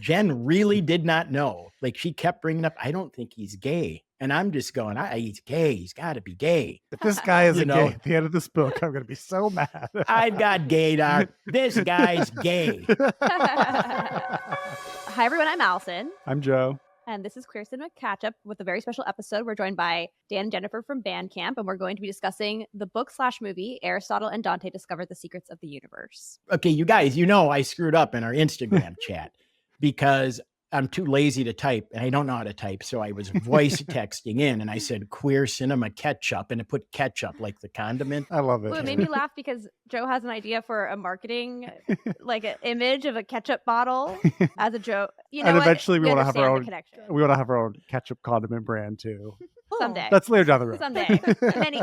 Jen really did not know. Like, she kept bringing up, I don't think he's gay. And I'm just going, he's gay. He's got to be gay. If this guy is You know? gay at the end of this book, I'm going to be so mad. I've got gaydar. This guy's gay. Hi, everyone. I'm Allison. I'm Joe. And this is Queer Cinema Catchup with a very special episode. We're joined by Dan and Jennifer from Bandcamp, and we're going to be discussing the book/movie Aristotle and Dante Discovered the Secrets of the Universe. Okay, you guys, you know I screwed up in our Instagram chat because I'm too lazy to type and I don't know how to type. So I was voice texting in and I said Queer Cinema Catchup, and it put ketchup like the condiment. I love it. Well, it made me laugh because Joe has an idea for a marketing, like an image of a ketchup bottle as a joke. You know, and eventually we want to have our own. Connection. We want to have our own ketchup condiment brand too. Someday. That's later down the road. Someday.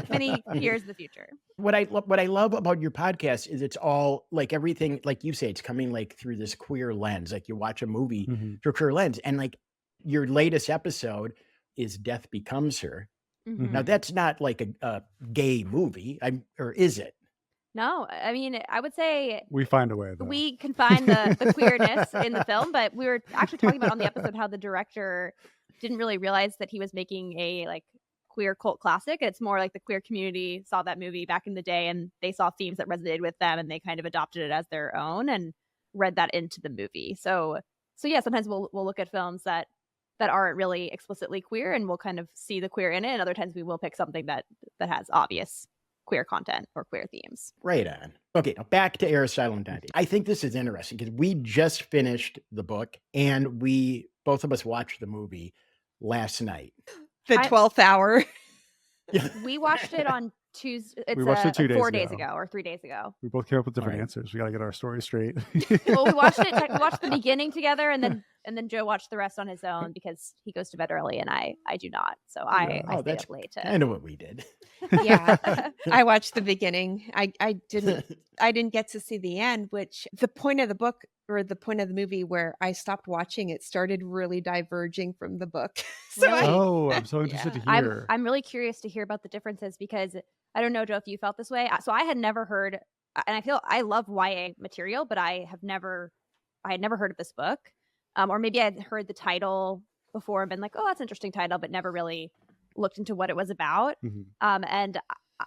many years in the future. What I love about your podcast is it's all like everything, like you say, it's coming like through this queer lens. Like you watch a movie through a queer lens, and like your latest episode is Death Becomes Her. Mm-hmm. Now that's not like a gay movie, or is it? No, I mean, I would say we find a way, though. We can find the queerness in the film, but we were actually talking about on the episode how the director didn't really realize that he was making a like queer cult classic. It's more like the queer community saw that movie back in the day and they saw themes that resonated with them and they kind of adopted it as their own and read that into the movie. So yeah, sometimes we'll look at films that aren't really explicitly queer and we'll kind of see the queer in it, and other times we will pick something that has obvious queer content or queer themes. Right on. Okay, now back to Aristotle and Dante. I think this is interesting because we just finished the book and both of us watched the movie last night. The 12th hour. We watched it on Tuesday. We watched it 4 days ago or 3 days ago. We both came up with different answers. We got to get our story straight. Well, we watched the beginning together, and then Joe watched the rest on his own because he goes to bed early and I do not. So I stayed up late. I know what we did. Yeah, I watched the beginning. I didn't get to see the end, which the point of the book or the point of the movie where I stopped watching it started really diverging from the book. So really? I'm so interested to hear. I'm really curious to hear about the differences because I don't know, Joe, if you felt this way. So I had never heard, and I feel I love YA material, but I had never heard of this book. Or maybe I had heard the title before and been like, oh, that's an interesting title, but never really looked into what it was about. Mm-hmm. And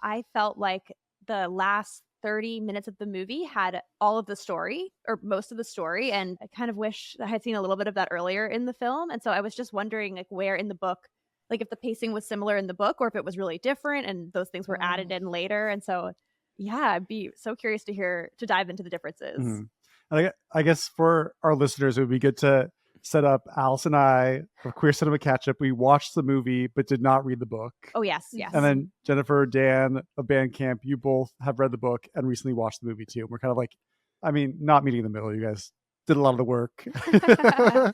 I felt like the last 30 minutes of the movie had all of the story or most of the story. And I kind of wish I had seen a little bit of that earlier in the film. And so I was just wondering like where in the book, like if the pacing was similar in the book or if it was really different and those things were added in later. And so, yeah, I'd be so curious to dive into the differences. Mm-hmm. I guess for our listeners, it would be good to set up Alice and I of Queer Cinema Catchup. We watched the movie, but did not read the book. Oh, yes. And then Jennifer, Dan of Bandcamp, you both have read the book and recently watched the movie too. And we're kind of like, I mean, not meeting in the middle. You guys did a lot of the work.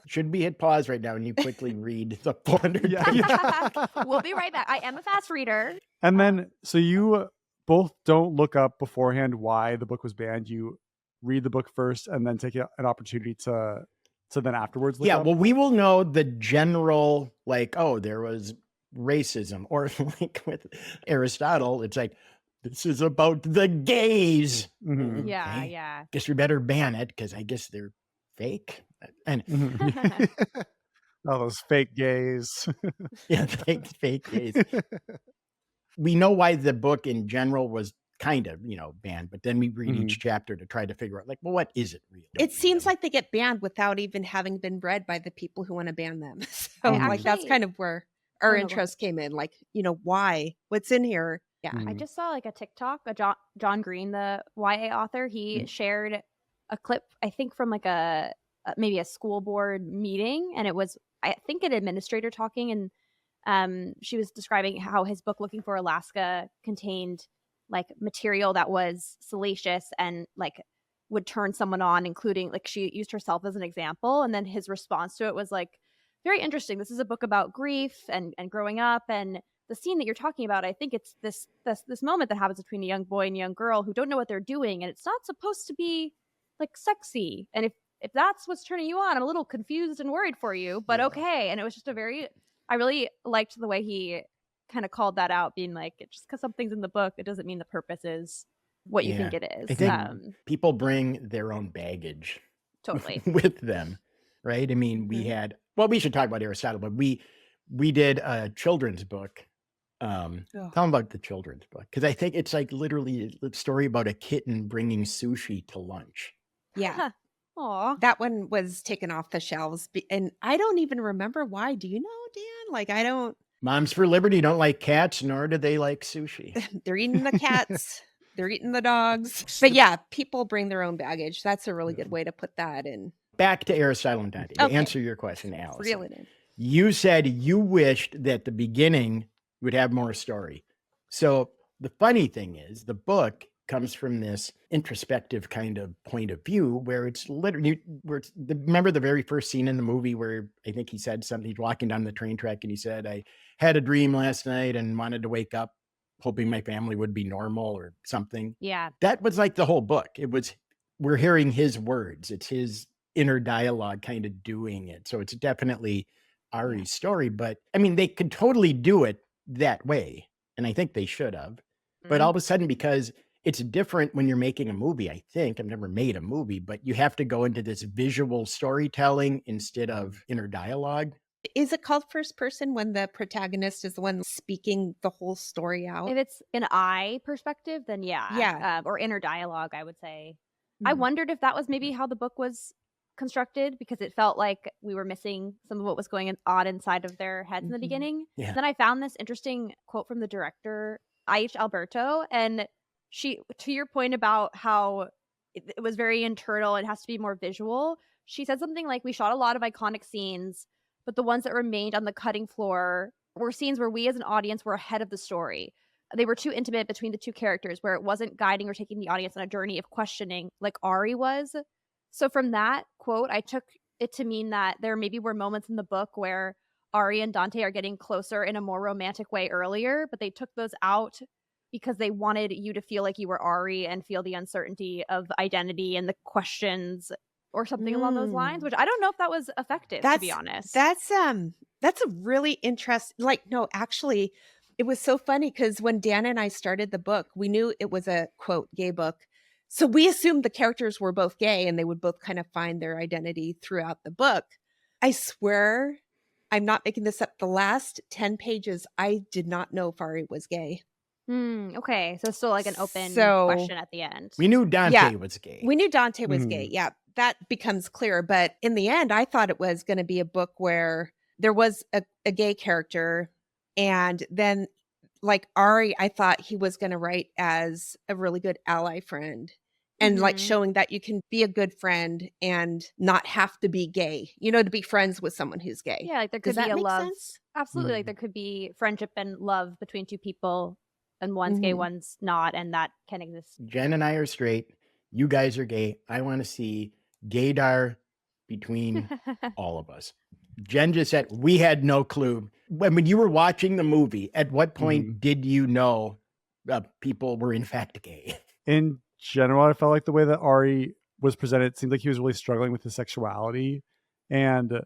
Should we hit pause right now and you quickly read the 400 Yeah. We'll be right back. I am a fast reader. And then, so you both don't look up beforehand why the book was banned. You read the book first and then take an opportunity to then afterwards look up? Well, we will know the general, like, oh, there was racism. Or like with Aristotle, it's like, this is about the gays. Mm-hmm. Yeah, okay. yeah. Guess we better ban it because I guess they're fake. And all those fake gays. yeah, fake gays. We know why the book in general was kind of, banned, but then we read each chapter to try to figure out, like, well, what is it really? It seems like they get banned without even having been read by the people who want to ban them. So that's kind of where our interest came in. Like, why? What's in here? Yeah. I just saw like a TikTok, John Green, the YA author, he shared a clip, I think from like maybe a school board meeting. And it was, I think, an administrator talking. And she was describing how his book, Looking for Alaska, contained like material that was salacious and like would turn someone on, including like she used herself as an example. And then his response to it was like, very interesting. This is a book about grief and growing up. And the scene that you're talking about, I think it's this moment that happens between a young boy and a young girl who don't know what they're doing. And it's not supposed to be like sexy. And if that's what's turning you on, I'm a little confused and worried for you, but okay. And it was just I really liked the way he kind of called that out, being like, just because something's in the book, it doesn't mean the purpose is what you think it is. I think people bring their own baggage totally with them. right? I mean, we had, well, we should talk about Aristotle, but we did a children's book. Tell them about the children's book, because I think it's like literally a story about a kitten bringing sushi to lunch. Yeah. Aw. That one was taken off the shelves. And I don't even remember why. Do you know, Dan? Like, I don't. Moms for Liberty don't like cats, nor do they like sushi. They're eating the cats. They're eating the dogs. But yeah, people bring their own baggage. That's a really good way to put that in. Back to Aristotle and Dante. To Okay. answer your question, Allison. Reel it in. You said you wished that the beginning would have more story. So the funny thing is, the book comes from this introspective kind of point of view where it's literally, remember the very first scene in the movie where I think he said something, he's walking down the train track and he said, I had a dream last night and wanted to wake up hoping my family would be normal or something. Yeah. That was like the whole book. We're hearing his words. It's his inner dialogue kind of doing it. So it's definitely Ari's story, but I mean, they could totally do it that way. And I think they should have, but all of a sudden, because it's different when you're making a movie, I think I've never made a movie, but you have to go into this visual storytelling instead of inner dialogue. Is it called first person when the protagonist is the one speaking the whole story out? If it's an I perspective, then yeah. Yeah. Or inner dialogue, I would say. I Mhm. wondered if that was maybe how the book was constructed, because it felt like we were missing some of what was going on inside of their heads in the Mhm. beginning. Yeah. Then I found this interesting quote from the director, Aish Alberto, and she, to your point about how it was very internal, it has to be more visual. She said something like, we shot a lot of iconic scenes, but the ones that remained on the cutting floor were scenes where we as an audience were ahead of the story. They were too intimate between the two characters, where it wasn't guiding or taking the audience on a journey of questioning like Ari was. So from that quote, I took it to mean that there maybe were moments in the book where Ari and Dante are getting closer in a more romantic way earlier, but they took those out because they wanted you to feel like you were Ari and feel the uncertainty of identity and the questions or something along those lines, which I don't know if that was effective, to be honest. That's a really interesting, like, no, actually, it was so funny because when Dan and I started the book, we knew it was a quote gay book. So we assumed the characters were both gay and they would both kind of find their identity throughout the book. I swear, I'm not making this up. The last 10 pages, I did not know if Ari was gay. Okay. So still like an open So- question at the end. We knew Dante Yeah. was gay. We knew Dante was Mhm. gay. Yeah, that becomes clear. But in the end, I thought it was going to be a book where there was a gay character. And then, like Ari, I thought he was going to write as a really good ally friend. And like Mhm. showing that you can be a good friend and not have to be gay, to be friends with someone who's gay. Yeah, like there Does could be that a make love. sense? Absolutely. Like Mhm. there could be friendship and love between two people, and one's gay, Mhm. one's not, and that can exist. Jen and I are straight. You guys are gay. I want to see gaydar between all of us. Jen just said we had no clue. When you were watching the movie, at what point did you know people were in fact gay? In general, I felt like the way that Ari was presented, it seemed like he was really struggling with his sexuality. And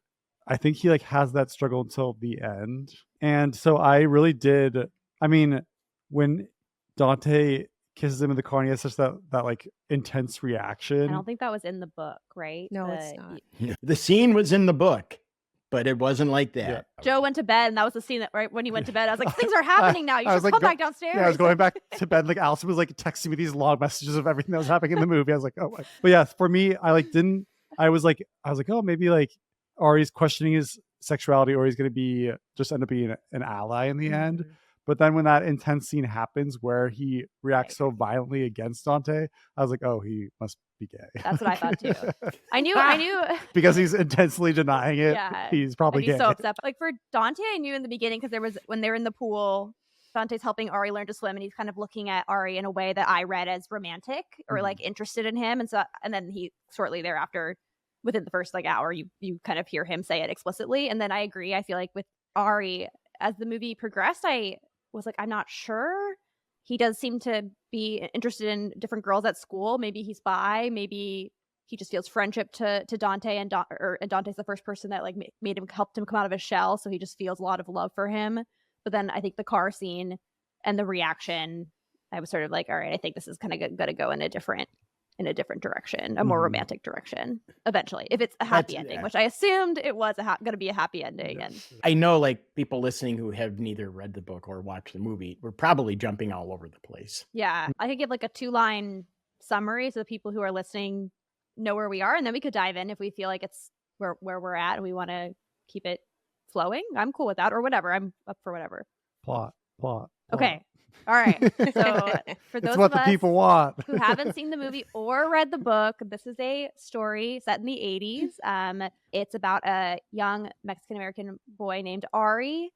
I think he like has that struggle until the end. And so I really did. I mean, when Dante kisses him in the car and he has such that like intense I reaction. don't think that was in the book, right? No, it's not. The scene was in the book, but it wasn't like that. Joe went to bed, and that was the scene that right when he went to bed, I was like, things are happening now. You I was should like, come go- back downstairs. Yeah, I was going back to bed. Like Allison was like texting me these long messages of everything that was happening in the movie. I was like, oh my. But yeah, for me, I was like, oh, maybe like Ari's questioning his sexuality, or he's going to just end up being an ally in the end. But then when that intense scene happens where he reacts so violently against Dante, I was like, oh, he must be gay. That's what I thought too. I knew Because he's intensely denying it. Yeah. He's probably I'd be gay. so upset. Like for Dante, I knew in the beginning because there was when they're in the pool, Dante's helping Ari learn to swim, and he's kind of looking at Ari in a way that I read as romantic or like interested in him, and then he shortly thereafter, within the first like hour, you kind of hear him say it explicitly, and then I agree. I feel like with Ari, as the movie progressed, I was like, I'm not sure. He does seem to be interested in different girls at school. Maybe he's bi. Maybe he just feels friendship to Dante, and Dante's the first person that like helped him come out of his shell. So he just feels a lot of love for him. But then I think the car scene and the reaction, I was sort of like, all right, I think this is kind of going to go in a different in a different direction, a more Mhm. romantic direction eventually, if it's a happy That's- ending, yeah. which I assumed it was going to be a happy ending. And I know, like, people listening who have neither read the book or watched the movie, we're probably jumping all over the place. yeah, I could give like a 2-line summary so the people who are listening know where we are, and then we could dive in if we feel like it's where we're at and we want to keep it flowing. I'm cool with that, or whatever. I'm up for whatever. Plot. Okay. All right. So for those It's what of the us people want. who haven't seen the movie or read the book, this is a story set in the 80s. It's about a young Mexican-American boy named Ari,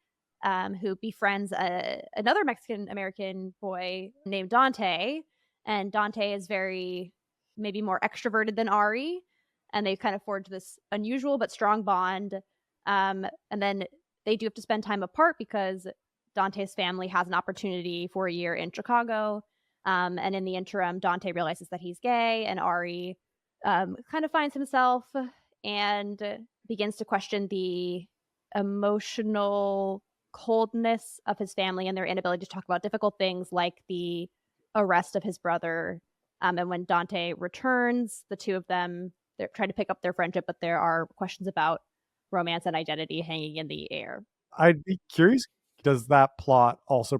who befriends another Mexican-American boy named Dante. And Dante is maybe more extroverted than Ari. And they kind of forge this unusual but strong bond. And then they do have to spend time apart because Dante's family has an opportunity for a year in Chicago. And in the interim, Dante realizes that he's gay, and Ari kind of finds himself and begins to question the emotional coldness of his family and their inability to talk about difficult things like the arrest of his brother. And when Dante returns, the two of them, they're trying to pick up their friendship, but there are questions about romance and identity hanging in the air. I'd be curious, does that plot also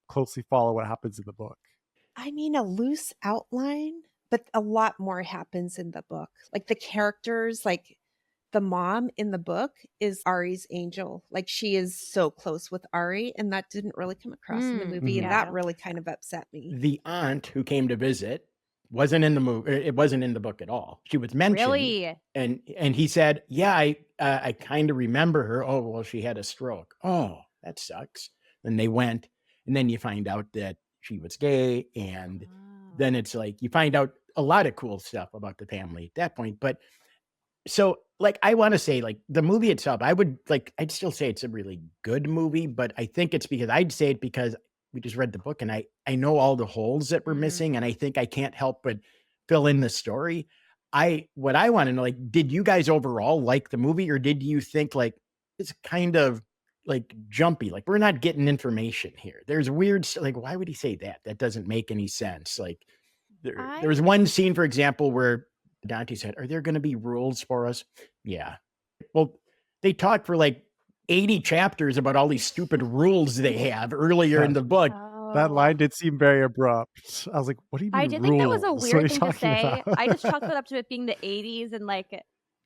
closely follow what happens in the book? I mean, a loose outline, but a lot more happens in the book. Like the characters, like the mom in the book is Ari's angel. Like she is so close with Ari, and that didn't really come across in the movie, Mhm. and Yeah. that really kind of upset me. The aunt who came to visit wasn't in the movie. It wasn't in the book at all. She was mentioned. Really? And he said, yeah, I kind of remember her. Oh, well, she had a stroke. Oh, that sucks. Then they went, and then you find out that she was gay, and then it's like you find out a lot of cool stuff about the family at that point. But so, like, I want to say, like, the movie itself, I'd still say it's a really good movie, but I think it's because I'd say it because we just read the book and I know all the holes that were Mhm. missing, and I think I can't help but fill in the story. What I want to know, like, did you guys overall like the movie, or did you think like it's kind of like jumpy? Like, we're not getting information here. There's weird, like, why would he say that? That doesn't make any sense. Like, there was one scene, for example, where Dante said, "Are there going to be rules for us?" Yeah. Well, they talked for like 80 chapters about all these stupid rules they have earlier in the book. That line did seem very abrupt. I was like, what do you mean I did think that was a rules? What are weird you thing to talking say. about? I just chalked it up to it being the 80s, and like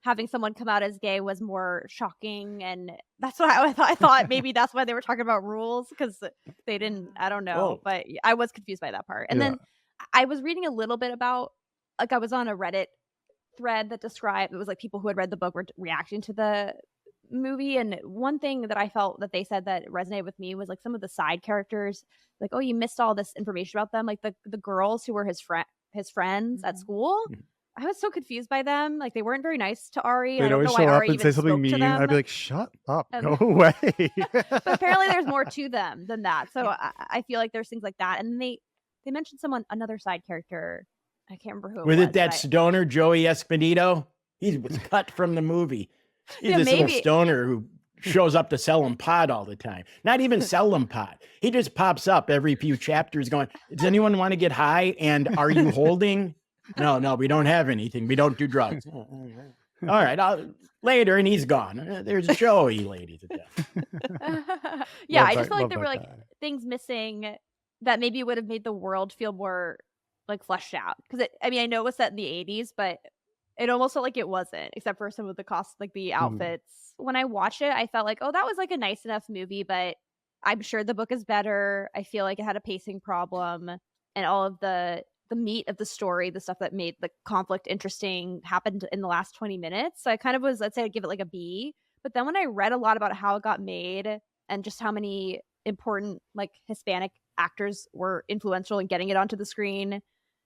having someone come out as gay was more shocking, and that's what I thought. I thought maybe that's why they were talking about rules, because they didn't. I don't know, Oh. but I was confused by that part. And Yeah. then I was reading a little bit about, like, I was on a Reddit thread that described, it was like people who had read the book were reacting to the movie, and one thing that I felt that they said that resonated with me was like some of the side characters, like, oh, you missed all this information about them, like the girls who were his friends at school. Mhm. I was so confused by them. Like, they weren't very nice to Ari. They'd I don't always know show why up Ari and say even something spoke to mean. them. I'd be like, shut up, And- go away. But apparently there's more to them than that. So I feel like there's things like that. And they mentioned another side character. I can't remember who it Was was. it that but stoner Joey Esposito? He was cut from the movie. He's Yeah, this little maybe. stoner who shows up to sell him pot all the time. Not even sell him pot. He just pops up every few chapters going, does anyone want to get high? And are you holding? No, we don't have anything. We don't do drugs. All right, later, and he's gone. There's Joey, ladies and gentlemen. Yeah, Love I that- just feel like love there that were like guy. things missing that maybe would have made the world feel more like fleshed out. Because I mean, I know it was set in the 80s, but it almost felt like it wasn't, except for some of the costs, like the outfits. When I watched it, I felt like, oh, that was like a nice enough movie, but I'm sure the book is better. I feel like it had a pacing problem, and all of the meat of the story, the stuff that made the conflict interesting, happened in the last 20 minutes. So I kind of was, let's say I'd give it like a B. But then when I read a lot about how it got made and just how many important like Hispanic actors were influential in getting it onto the screen,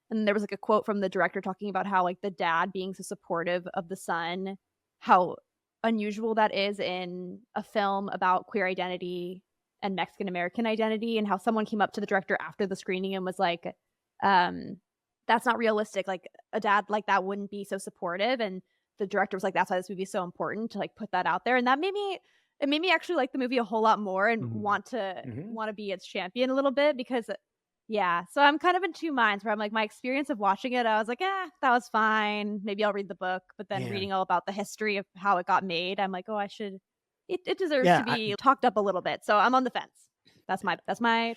and there was like a quote from the director talking about how like the dad being so supportive of the son, how unusual that is in a film about queer identity and Mexican American identity, and how someone came up to the director after the screening and was like, that's not realistic. Like, a dad like that wouldn't be so supportive. And the director was like, that's why this movie is so important, to like put that out there. And that made me actually like the movie a whole lot more and Mhm. want to be its champion a little bit, because Yeah. So I'm kind of in two minds where I'm like, my experience of watching it, I was like, that was fine. Maybe I'll read the book. But then Yeah. reading all about the history of how it got made, I'm like, oh, I should. It deserves Yeah, to be talked up a little bit. So I'm on the fence. That's my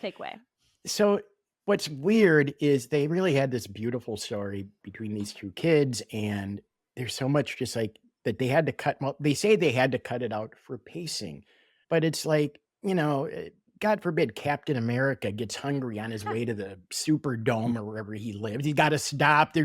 takeaway. So what's weird is they really had this beautiful story between these two kids, and there's so much just like that they had to cut. Well, they say they had to cut it out for pacing, but it's like, God forbid Captain America gets hungry on his way to the Superdome or wherever he lives. He's got to stop.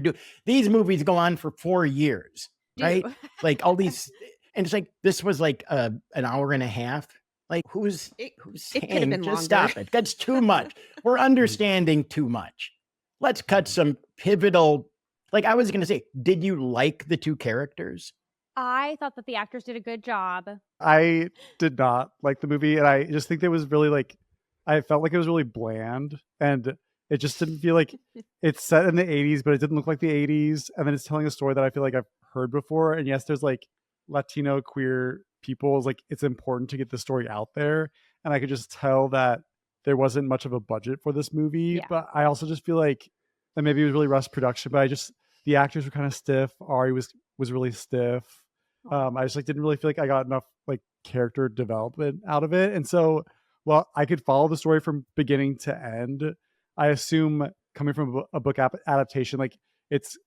These movies go on for 4 years, right? Like all these, and it's like this was like an hour and a half. Like who's It could have saying been just longer. stop it? That's too much. We're understanding too much. Let's cut some pivotal. Like I was gonna say, did you like the two characters? I thought that the actors did a good job. I did not like the movie, and I just think it was really like, I felt like it was really bland, and it just didn't feel like it's set in the 80s, but it didn't look like the 80s. And then it's telling a story that I feel like I've heard before. And yes, there's like Latino queer people, is like it's important to get the story out there. And I could just tell that there wasn't much of a budget for this movie. Yeah. But I also just feel like that maybe it was really rushed production, but the actors were kind of stiff. Ari was really stiff. I just like didn't really feel like I got enough like character development out of it. And so, well, I could follow the story from beginning to end. I assume coming from a book adaptation, it's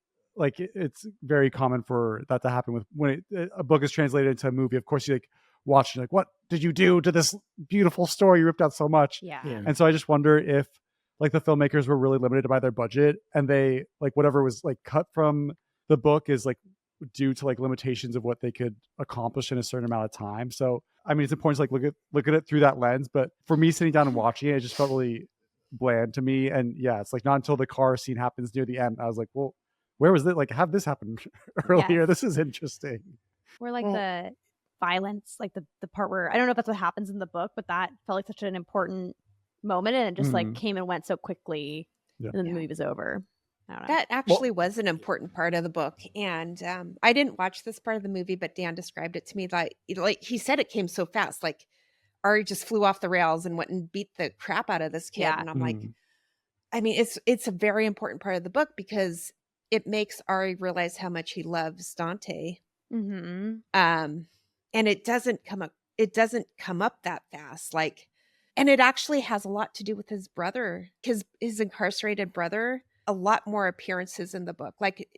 very common for that to happen with when a book is translated into a movie. Of course, you like watch, you're like, what did you do to this beautiful story? You ripped out so much. Yeah. And so I just wonder if like the filmmakers were really limited by their budget, and they like whatever was like cut from the book is like due to like limitations of what they could accomplish in a certain amount of time. So I mean, it's important to like look at it through that lens. But for me, sitting down and watching it, it just felt really bland to me. And yeah, it's like not until the car scene happens near the end, I was like, well, where was it? Like, have this happen earlier? Yes. This is interesting. Where like the violence, like the part where I don't know if that's what happens in the book, but that felt like such an important moment, and it just like came and went so quickly, and then the movie was over. I don't know. That actually was an important part of the book. And I didn't watch this part of the movie, but Dan described it to me like he said it came so fast. Like Ari just flew off the rails and went and beat the crap out of this kid. Yeah. And I'm like, I mean, it's a very important part of the book because it makes Ari realize how much he loves Dante. Mm-hmm. And it doesn't come up that fast. Like, and it actually has a lot to do with his brother, his incarcerated brother. A lot more appearances in the book, like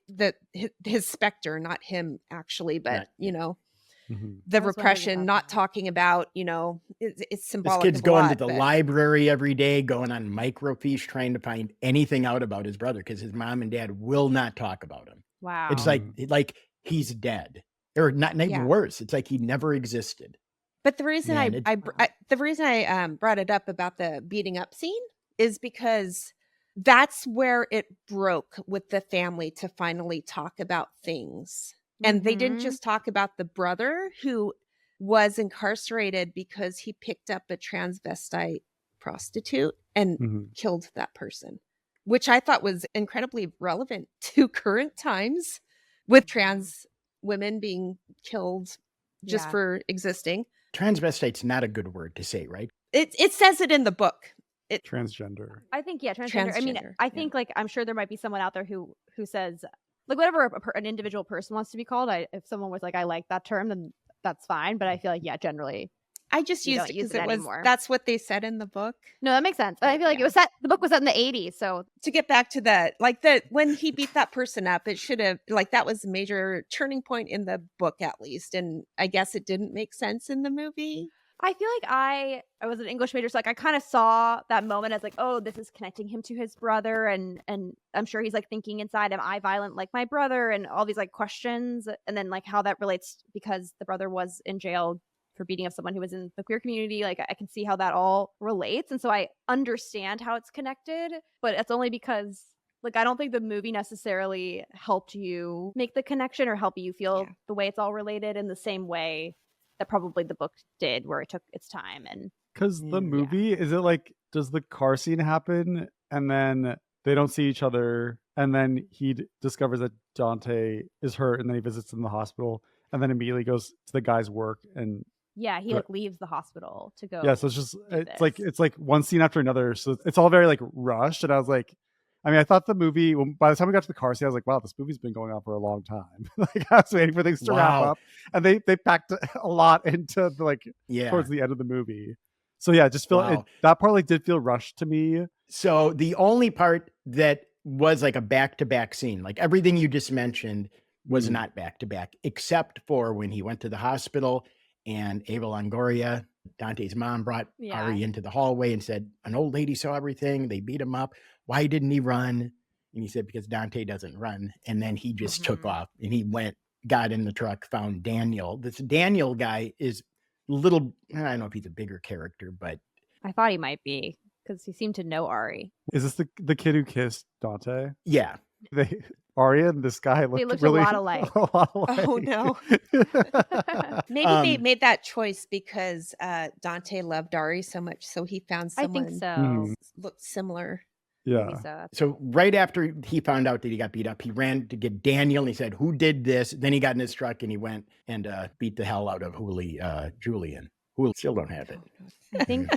his specter, not him actually, but the repression, not talking about, it's symbolic. This kid's going to the library every day, going on microfiche, trying to find anything out about his brother because his mom and dad will not talk about him. Wow. It's like he's dead, or not even worse. It's like he never existed. But the reason I brought it up about the beating up scene is because that's where it broke with the family to finally talk about things. And they didn't just talk about the brother who was incarcerated because he picked up a transvestite prostitute and killed that person, which I thought was incredibly relevant to current times with trans women being killed just for existing. Transvestite's not a good word to say, right? It says it in the book. Transgender. I think, transgender. I mean, I think like I'm sure there might be someone out there who says like whatever an individual person wants to be called. If someone was like, I like that term, then that's fine. But I feel like, generally, I just used it because that's what they said in the book. No, that makes sense. I feel like the book was set in the 80s. So to get back to that, when he beat that person up, it should have that was a major turning point in the book, at least. And I guess it didn't make sense in the movie. I feel like I was an English major, so like I kind of saw that moment as like, oh, this is connecting him to his brother, and I'm sure he's like thinking inside, am I violent like my brother, and all these like questions, and then like how that relates because the brother was in jail for beating up someone who was in the queer community. Like I can see how that all relates, and so I understand how it's connected, but it's only because like I don't think the movie necessarily helped you make the connection or help you feel the way it's all related in the same way that probably the book did, where it took its time. And because the movie, is it like, does the car scene happen and then they don't see each other, and then he discovers that Dante is hurt, and then he visits in the hospital, and then immediately goes to the guy's work and Yeah, he But- like leaves the hospital to go. Yeah, so it's just do it's like one scene after another, so it's all very like rushed. And I was like, I mean, I thought the movie, by the time we got to the car scene, I was like, wow, this movie's been going on for a long time. Like I was waiting for things to wrap Wow. up, and they packed a lot into the, like Yeah. towards the end of the movie. So yeah, just Wow. that part like did feel rushed to me. So the only part that was like a back-to-back scene, like everything you just mentioned was Mhm. not back-to-back, except for when he went to the hospital and Ava Longoria, Dante's mom, brought Yeah. Ari into the hallway and said, an old lady saw everything. They beat him up. Why didn't he run? And he said, because Dante doesn't run. And then he just took Mhm. off and he went, got in the truck, found Daniel. This Daniel guy is little, I don't know if he's a bigger character, but I thought he might be because he seemed to know Ari. Is this the kid who kissed Dante? yeah. Ari and this guy looked looked a really lot alike. a lot alike. Oh, no. Maybe they made that choice because Dante loved Ari so much, so he found I someone think so. Mhm. looked similar. Yeah. Maybe so. That's- So right after he found out that he got beat up, he ran to get Daniel and he said, who did this? Then he got in his truck and he went and beat the hell out of Julian, who still don't have it. I think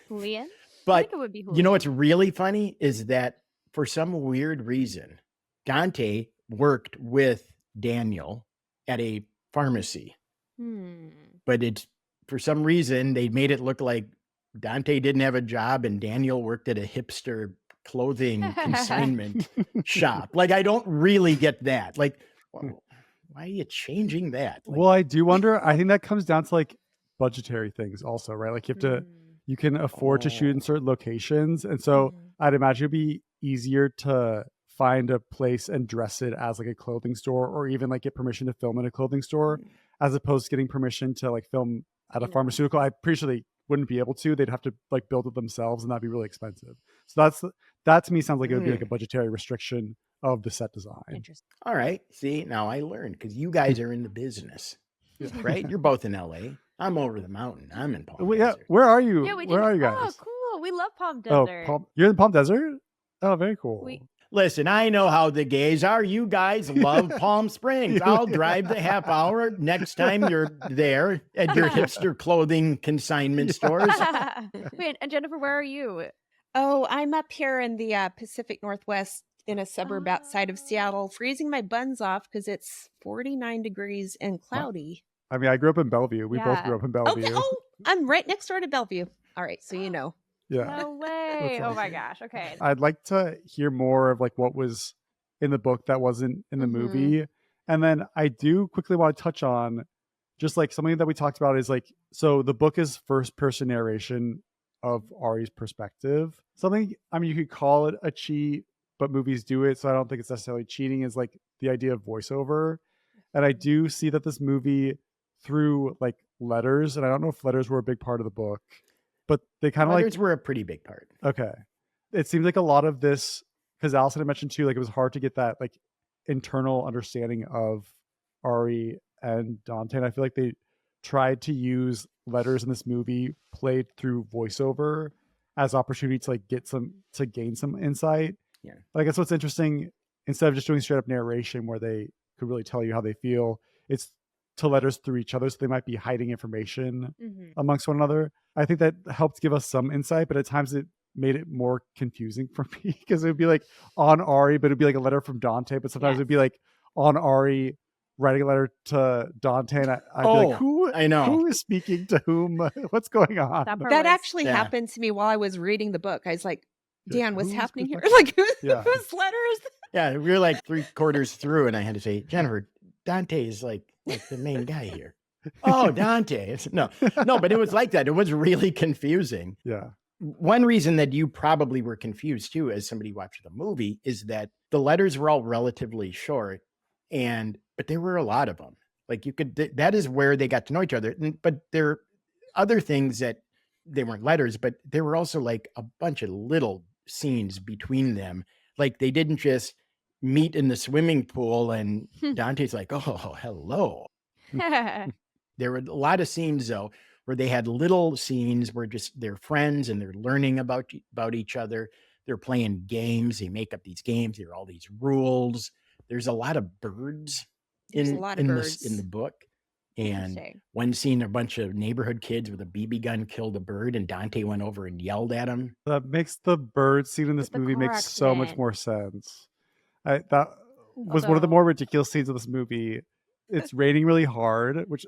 Julian. I But think it would be Julian. you know what's really funny is that for some weird reason, Dante worked with Daniel at a pharmacy. But it's for some reason they made it look like Dante didn't have a job and Daniel worked at a hipster clothing consignment shop. Like, I don't really get that. Like, well, why are you changing that? Like, Well, I do wonder. I think that comes down to like budgetary things also, right? Like you have to, you can afford to shoot in certain locations. And so I'd imagine it'd be easier to find a place and dress it as like a clothing store, or even like get permission to film in a clothing store, as opposed to getting permission to like film at a Yeah. pharmaceutical. I'm pretty sure they wouldn't be able to. They'd have to like build it themselves, and that'd be really expensive. So that to me sounds like it would be like a budgetary restriction of the set design. Interesting. all right. See, now I learned because you guys are in the business, right? You're both in LA. I'm over the mountain. I'm in Palm Yeah, Desert. where are you? Yeah, we Where did. are you guys? Oh, cool. We love Palm Oh, Desert. you're in Palm Desert? Oh, very cool. We- Listen, I know how the gays are. You guys love Palm Springs. I'll drive the half hour next time you're there at your hipster clothing consignment stores. Wait, and Jennifer, where are you? Oh, I'm up here in the Pacific Northwest in a suburb outside of Seattle, freezing my buns off because it's 49 degrees and cloudy. I mean, I grew up in Bellevue. We both Yeah. grew up in Oh, Bellevue. I'm right next door to Bellevue. All right, so you know. Yeah. No way. That's Oh my awesome. gosh. Okay. I'd like to hear more of like what was in the book that wasn't in the movie. And then I do quickly want to touch on just like something that we talked about is like, so the book is first person narration of Ari's perspective. Something, I mean, you could call it a cheat, but movies do it. So I don't think it's necessarily cheating, is like the idea of voiceover. And I do see that this movie through like letters, and I don't know if letters were a big part of the book, but they kind of like, Letters were a pretty big part. okay. It seems like a lot of this, because Allison had mentioned too, like it was hard to get that like internal understanding of Ari and Dante. And I feel like they tried to use letters in this movie played through voiceover as opportunity to like gain some insight. Yeah. But I guess what's interesting, instead of just doing straight up narration where they could really tell you how they feel, it's to letters through each other. So they might be hiding information amongst one another. I think that helped give us some insight, but at times it made it more confusing for me because it would be like on Ari, but it'd be like a letter from Dante, but sometimes it'd be like on Ari writing a letter to Dante, and I'd be like, who? I know. Who is speaking to whom? What's going on? That part That was- actually happened to me while I was reading the book. I was like, Dan, what's Who's happening here? perspective? Like, Yeah. whose letter is this? Yeah, we were like 3/4 through, and I had to say, Jennifer, Dante is like the main guy here. Oh, Dante. No, but it was like that. It was really confusing. Yeah. One reason that you probably were confused too, as somebody watched the movie, is that the letters were all relatively short, but there were a lot of them. Like that is where they got to know each other. But there are other things that they weren't letters, but there were also like a bunch of little scenes between them. Like they didn't just meet in the swimming pool and Dante's like, oh, hello. There were a lot of scenes though, where they had little scenes where just they're friends and they're learning about each other. They're playing games. They make up these games. There are all these rules. There's a lot of birds There's a lot of birds. in the book. And Interesting. one scene, a bunch of neighborhood kids with a BB gun killed a bird, and Dante went over and yelled at him. That makes the bird scene in this With the movie car makes so much accident. more sense. That was one of the more ridiculous scenes of this movie. It's raining really hard, which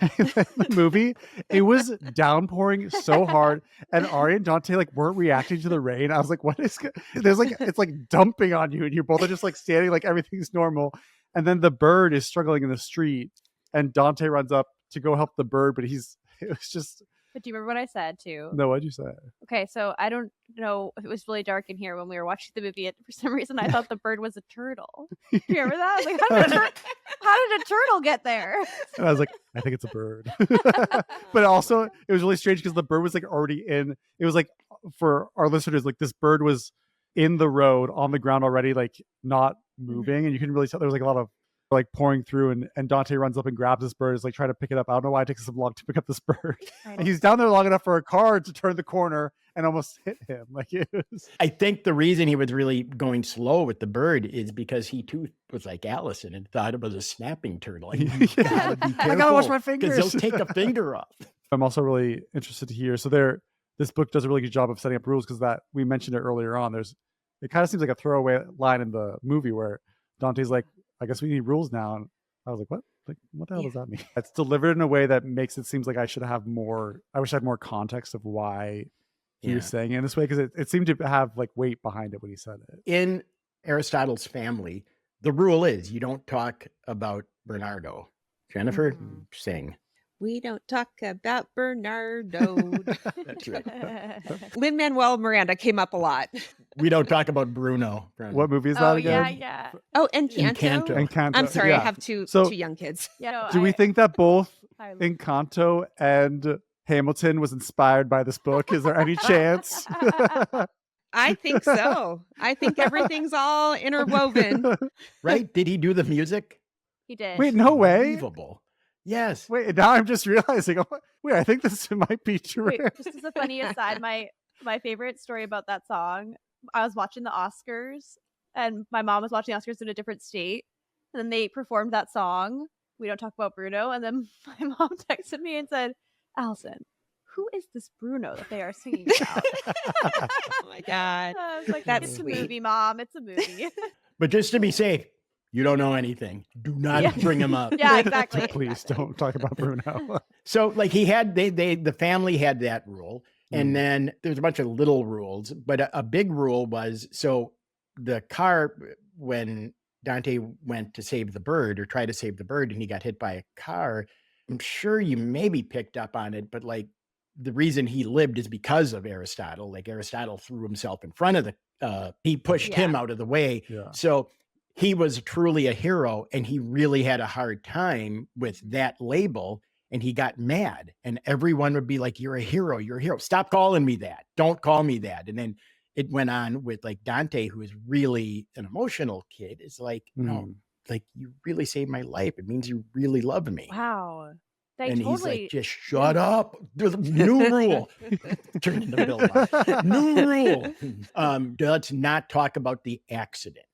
the movie, it was downpouring so hard, and Ari and Dante like weren't reacting to the rain. I was like, what is there's like it's like dumping on you, and you're both are just like standing like everything's normal. And then the bird is struggling in the street, and Dante runs up to go help the bird, but it was just. But do you remember what I said too? No, what'd you say? Okay, so I don't know if it was really dark in here when we were watching the movie. For some reason, I thought the bird was a turtle. Do you remember that? I was like, how did a turtle get there? And I was like, I think it's a bird. But also, it was really strange because the bird was like already in. It was like, for our listeners, like this bird was in the road on the ground already, like not moving, and you couldn't really tell. There was like a lot of like pouring through, and Dante runs up and grabs this bird, is like trying to pick it up. I don't know why it takes so long to pick up this bird. And he's down there long enough for a car to turn the corner and almost hit him. Like it was. I think the reason he was really going slow with the bird is because he too was like Allison and thought it was a snapping turtle. Like, you gotta be I gotta wash careful, my 'cause fingers. they'll take a finger off. I'm also really interested to hear. So this book does a really good job of setting up rules, because that we mentioned it earlier on. It kind of seems like a throwaway line in the movie where Dante's like, I guess we need rules now. And I was like, what? Like, what the hell does that mean? It's delivered in a way that makes it seems like I wish I had more context of why he was saying it in this way, because it seemed to have like weight behind it when he said it. In Aristotle's family, the rule is you don't talk about Bernardo. Jennifer, sing. We don't talk about Bernardo. That's right. Lin-Manuel Miranda came up a lot. We don't talk about Bruno. What movie is that Oh again? yeah. Oh, and Encanto. Encanto. Encanto. I'm sorry, I yeah. have two So- young kids. Yeah. No, Do we think that both I love- Encanto and Hamilton was inspired by this book? Is there any chance? I think so. I think everything's all interwoven. Right? Did he do the music? He did. Wait, no way. Unbelievable. Yes. Wait, now I'm just realizing. Wait, I think this might be true. Wait, just as a funny aside, my favorite story about that song, I was watching the Oscars, and my mom was watching the Oscars in a different state, and then they performed that song, We Don't Talk About Bruno, and then my mom texted me and said, Allison, who is this Bruno that they are singing about? Oh my God. I was like, That's it's sweet. a movie, Mom. It's a movie. But just to be safe, you don't know anything. Do not Yeah. bring him up. Yeah, exactly. Please exactly. don't talk about Bruno. So like the family had that rule. And then there's a bunch of little rules, but a big rule was, so the car, when Dante went to save the bird or try to save the bird and he got hit by a car, I'm sure you maybe picked up on it, but like the reason he lived is because of Aristotle. Like Aristotle threw himself in front of he pushed him out of the way. Yeah. So he was truly a hero, and he really had a hard time with that label, and he got mad, and everyone would be like, you're a hero. You're a hero. Stop calling me that. Don't call me that. And then it went on with like Dante, who is really an emotional kid. It's like, no, like you really saved my life. It means you really love me. Wow. They And totally. he's like, just shut up. There's a new rule. Turn into Bill Maher. New rule. Let's not talk about the accident.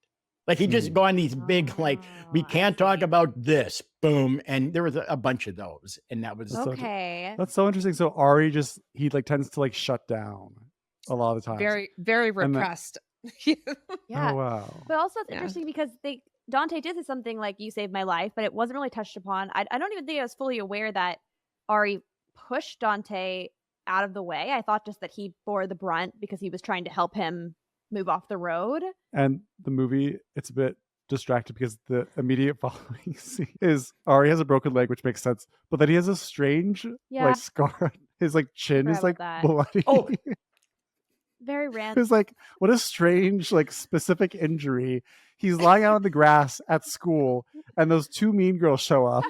Like he just go on these big, like, we can't talk about this. Boom. And there was a bunch of those. And that was Okay. That's so interesting. So Ari he like tends to like shut down a lot of the time. Very, very And that- repressed. Yeah. Oh, wow. But also it's Yeah. interesting because Dante did say something like, you saved my life, but it wasn't really touched upon. I don't even think I was fully aware that Ari pushed Dante out of the way. I thought just that he bore the brunt because he was trying to help him move off the road. And the movie, it's a bit distracted because the immediate following scene is Ari has a broken leg, which makes sense, but then he has a strange Yeah. like scar. His like chin Forgot is like about bloody. Oh. Very random. It's like, what a strange like specific injury. He's lying out on the grass at school, and those two mean girls show up.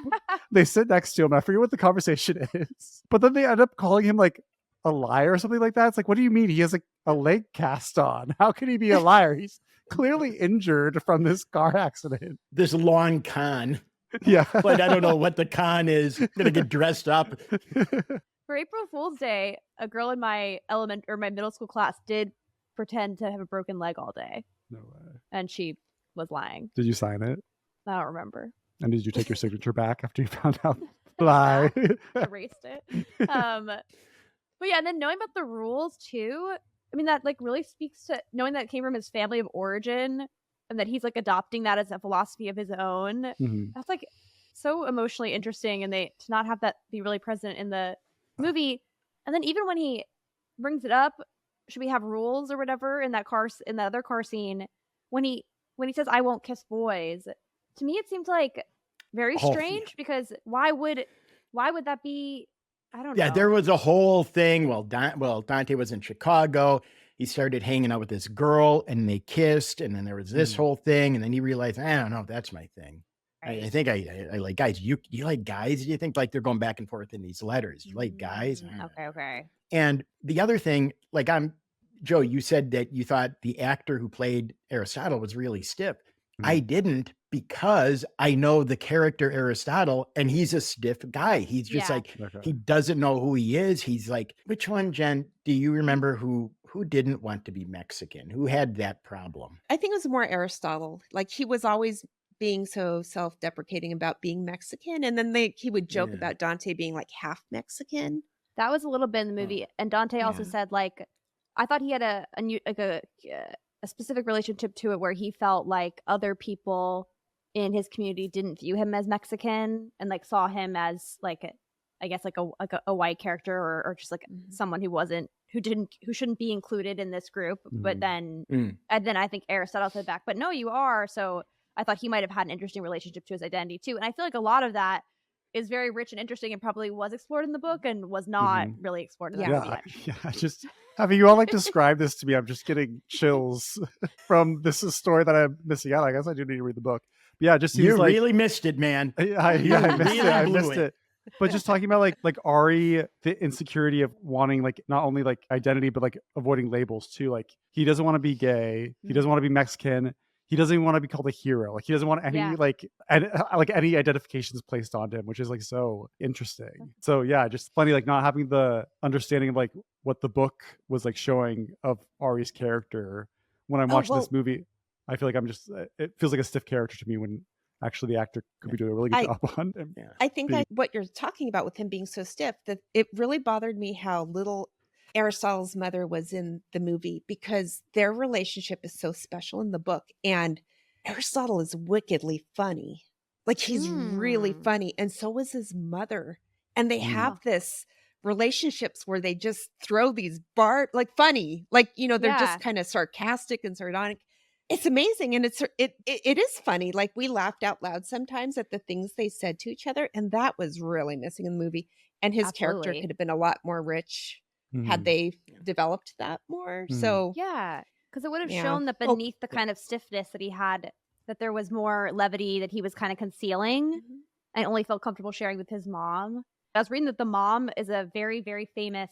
They sit next to him. I forget what the conversation is, but then they end up calling him like a liar or something like that. It's like, what do you mean he has like a leg cast on? How can he be a liar? He's clearly injured from this car accident. this long con. Yeah. But I don't know what the con is. Gonna get dressed up. For April Fool's Day, a girl in my my middle school class did pretend to have a broken leg all day, No way. and she was lying. Did you sign it? I don't remember. And did you take your signature back after you found out? Lie. Erased it. But yeah, and then knowing about the rules too. I mean, that like really speaks to knowing that it came from his family of origin and that he's like adopting that as a philosophy of his own. Mhm. That's like so emotionally interesting, and they to not have that be really present in the movie. And then even when he brings it up, should we have rules or whatever in that in the other car scene when he says I won't kiss boys, to me it seemed like very Oh, strange because why would that be? I don't Yeah, know. there was a whole thing. Well, Dante was in Chicago. He started hanging out with this girl and they kissed. And then there was this whole thing. And then he realized, I don't know if that's my thing. I think I like guys. You like guys? Do you think like they're going back and forth in these letters? You like guys? Okay. And the other thing, like Joe, you said that you thought the actor who played Aristotle was really stiff. I didn't, because I know the character Aristotle and he's a stiff guy. He's just like, he doesn't know who he is. He's like, which one, Jen, do you remember who didn't want to be Mexican? Who had that problem? I think it was more Aristotle. Like he was always being so self-deprecating about being Mexican. And then he would joke about Dante being like half Mexican. That was a little bit in the movie. And Dante also said like, I thought he had a specific relationship to it where he felt like other people in his community didn't view him as Mexican and like saw him as like I guess like a white character or just like someone who shouldn't be included in this group. But then and then I think Aristotle said back, but no, you are. So I thought he might have had an interesting relationship to his identity too. And I feel like a lot of that is very rich and interesting and probably was explored in the book and was not really explored in the movie yet. Just having you all like describe this to me, I'm just getting chills from this is a story that I'm missing out. I guess I do need to read the book. But yeah, it just seems you like really missed it, man. I missed it. But just talking about like Ari, the insecurity of wanting like not only like identity but like avoiding labels too. Like he doesn't want to be gay, he doesn't want to be Mexican. He doesn't even want to be called a hero. Like he doesn't want any like any identifications placed on him, which is like so interesting. So yeah, just funny like not having the understanding of like what the book was like showing of Ari's character. When I'm watching this movie, I feel like it feels like a stiff character to me when actually the actor could be doing a really good job on him. I think that what you're talking about with him being so stiff, that it really bothered me how little Aristotle's mother was in the movie, because their relationship is so special in the book. And Aristotle is wickedly funny. Like he's really funny. And so was his mother. And they have this relationships where they just throw these like funny, like, you know, they're just kind of sarcastic and sardonic. It's amazing. And it is funny. Like we laughed out loud sometimes at the things they said to each other. And that was really missing in the movie. And his character could have been a lot more rich had they developed that more. So yeah, because it would have shown that beneath the kind of stiffness that he had, that there was more levity that he was kind of concealing and only felt comfortable sharing with his mom. I was reading that the mom is a very, very famous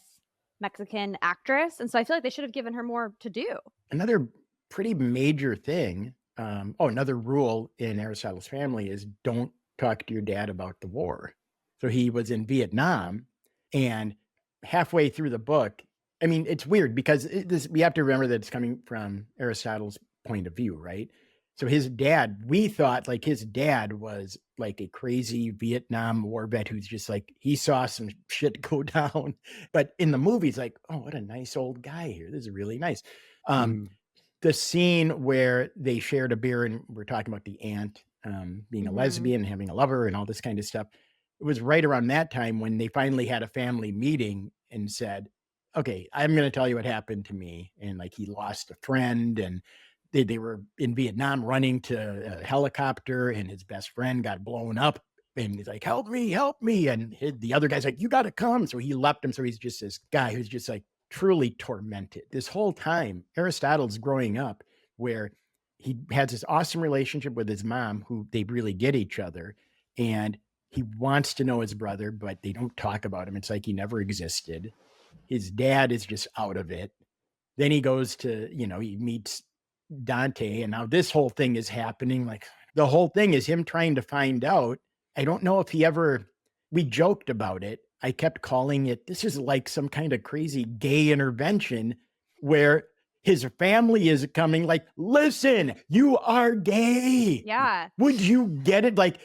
Mexican actress, and so I feel like they should have given her more to do. Another pretty major thing, another rule in Aristotle's family is don't talk to your dad about the war. So he was in Vietnam, and halfway through the book, I mean, it's weird because we have to remember that it's coming from Aristotle's point of view, right? So his dad, we thought like his dad was like a crazy Vietnam War vet who's just like, he saw some shit go down. But in the movie, it's like, oh, what a nice old guy here. This is really nice. The scene where they shared a beer and we're talking about the aunt being a lesbian, having a lover and all this kind of stuff. It was right around that time when they finally had a family meeting and said, okay, I'm going to tell you what happened to me. And like, he lost a friend and they were in Vietnam running to a helicopter and his best friend got blown up and he's like, help me. And the other guy's like, you got to come. So he left him. So he's just this guy who's just like truly tormented. This whole time, Aristotle's growing up where he has this awesome relationship with his mom who they really get each other. And he wants to know his brother, but they don't talk about him. It's like he never existed. His dad is just out of it. Then he goes to, he meets Dante, and now this whole thing is happening. Like the whole thing is him trying to find out. I don't know if we joked about it. I kept calling it, this is like some kind of crazy gay intervention where his family is coming like, listen, you are gay. Yeah. Would you get it? Like,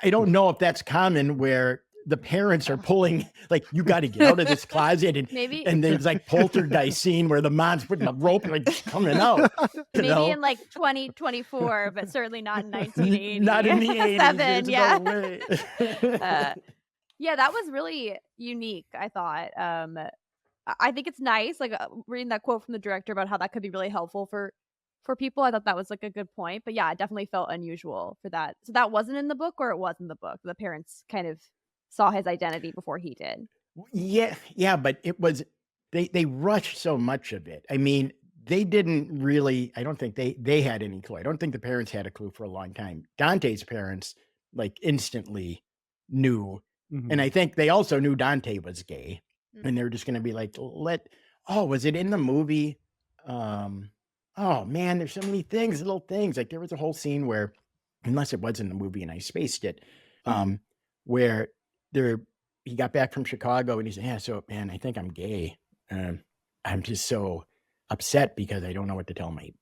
I don't know if that's common where the parents are pulling, like, you got to get out of this closet. And Maybe and there's like poltergeist scene where the mom's putting a rope and like coming out. maybe in like 2024, but certainly not in 1980. Not in the 80s. There's yeah. no way. Yeah, that was really unique, I thought. I think it's nice, like reading that quote from the director about how that could be really helpful for people. I thought that was like a good point. But yeah, it definitely felt unusual for that. So that wasn't in the book, or it was in the book? The parents kind of saw his identity before he did. Yeah, but it was, they rushed so much of it. I mean, they didn't really, I don't think they had any clue. I don't think the parents had a clue for a long time. Dante's parents like instantly knew. And I think they also knew Dante was gay. And they were just going to be like, was it in the movie? Oh man, there's so many things, little things. Like there was a whole scene where, unless it was in the movie and I spaced it, where he got back from Chicago and he said, yeah, so man, I think I'm gay. I'm just so upset because I don't know what to tell my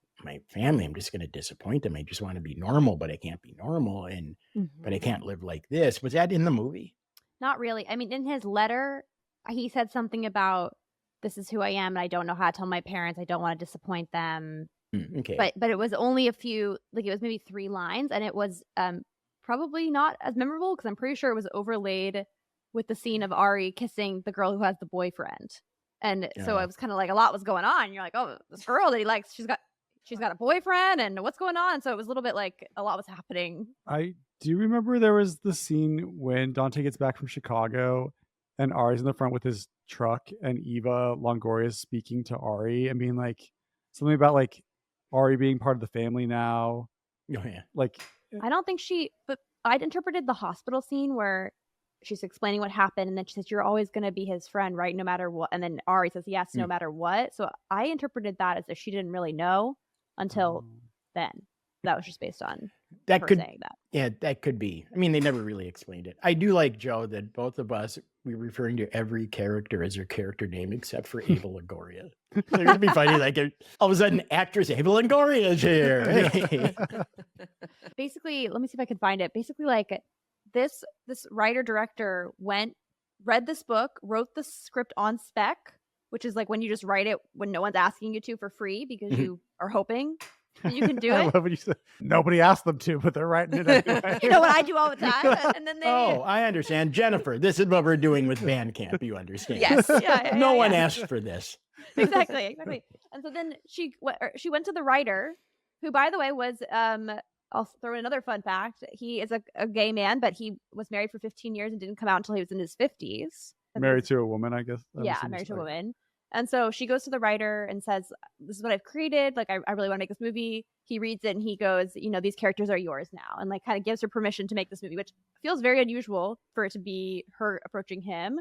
family. I'm just going to disappoint them. I just want to be normal, but I can't be normal. But I can't live like this. Was that in the movie? Not really. I mean, in his letter, he said something about, this is who I am and I don't know how to tell my parents. I don't want to disappoint them. Okay. But it was only a few, like it was maybe 3 lines, and it was probably not as memorable because I'm pretty sure it was overlaid with the scene of Ari kissing the girl who has the boyfriend. And so it was kind of like a lot was going on. You're like, oh, this girl that he likes, she's got a boyfriend, and what's going on? So it was a little bit like a lot was happening. I do remember there was the scene when Dante gets back from Chicago and Ari's in the front with his truck, and Eva Longoria is speaking to Ari and being like something about like Ari being part of the family now. Oh yeah. Like, I don't think but I'd interpreted the hospital scene where she's explaining what happened, and then she says, you're always going to be his friend, right? No matter what. And then Ari says, yes, no matter what. So I interpreted that as if she didn't really know until then. That was just based on her saying that. Yeah, that could be. I mean, they never really explained it. I do like, Joe, that both of us, we're referring to every character as their character name except for Ava Longoria. It's going to be funny. Like all of a sudden, actress Ava Longoria is here. Hey. Basically, let me see if I can find it. Basically, like this writer-director read this book, wrote the script on spec, which is like when you just write it when no one's asking you to for free because you are hoping that you can do I it. love when you said nobody asked them to, but they're writing it anyway. You know what I do all the time? And then they... Oh, I understand. Jennifer, this is what we're doing with Bandcamp, you understand. Yes. No one asked for this. Exactly. And so then she went to the writer, who, by the way, was... I'll throw in another fun fact. He is a gay man, but he was married for 15 years and didn't come out until he was in his 50s. Married to a woman, I guess. Yeah, married to a woman. And so she goes to the writer and says, this is what I've created. Like, I really want to make this movie. He reads it and he goes, these characters are yours now. And like kind of gives her permission to make this movie, which feels very unusual for it to be her approaching him.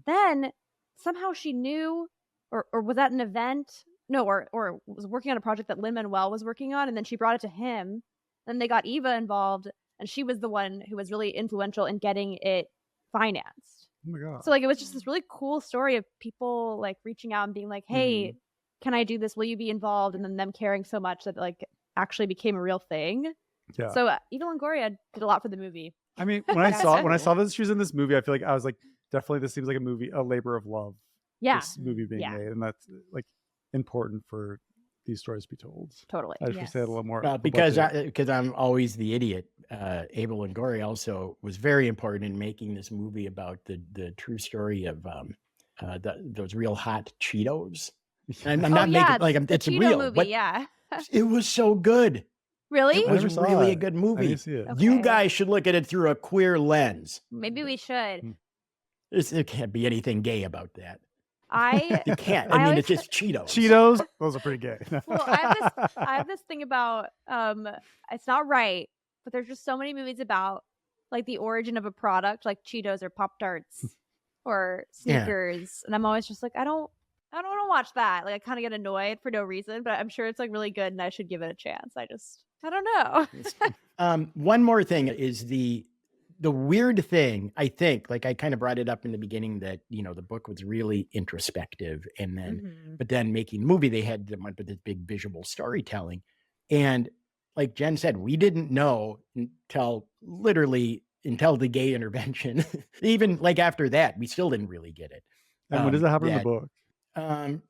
Then somehow she knew, or was at an event? No, or was working on a project that Lin-Manuel was working on. And then she brought it to him. Then they got Eva involved, and she was the one who was really influential in getting it financed. Oh my God. So like it was just this really cool story of people like reaching out and being like, hey, can I do this? Will you be involved? And then them caring so much that like actually became a real thing. Yeah. So Eva Longoria did a lot for the movie. I mean, when I saw that she was in this movie, I feel like I was like, definitely this seems like a labor of love. Yeah. This movie being made, and that's like important for these stories to be told. Totally. I just say it a little more. Because I'm always the idiot. Ava Longoria also was very important in making this movie about the true story of those real hot Cheetos. And I'm not making like it's Cheeto real. Movie, but yeah. It was so good. Really? It was really a good movie. You guys should look at it through a queer lens. Maybe we should. There can't be anything gay about that. You can't. I mean, it's just Cheetos. Cheetos, those are pretty gay. Well, I have this thing about it's not right, but there's just so many movies about like the origin of a product, like Cheetos or Pop-Tarts or Snickers, and I'm always just like, I don't want to watch that. Like I kind of get annoyed for no reason, but I'm sure it's like really good and I should give it a chance. I don't know. One more thing is the weird thing, I think, like I kind of brought it up in the beginning that, the book was really introspective, and then, but then making the movie, they had them with this big visual storytelling. And like Jen said, we didn't know until literally until the gay intervention. Even like after that, we still didn't really get it. And when does that happen in the That book?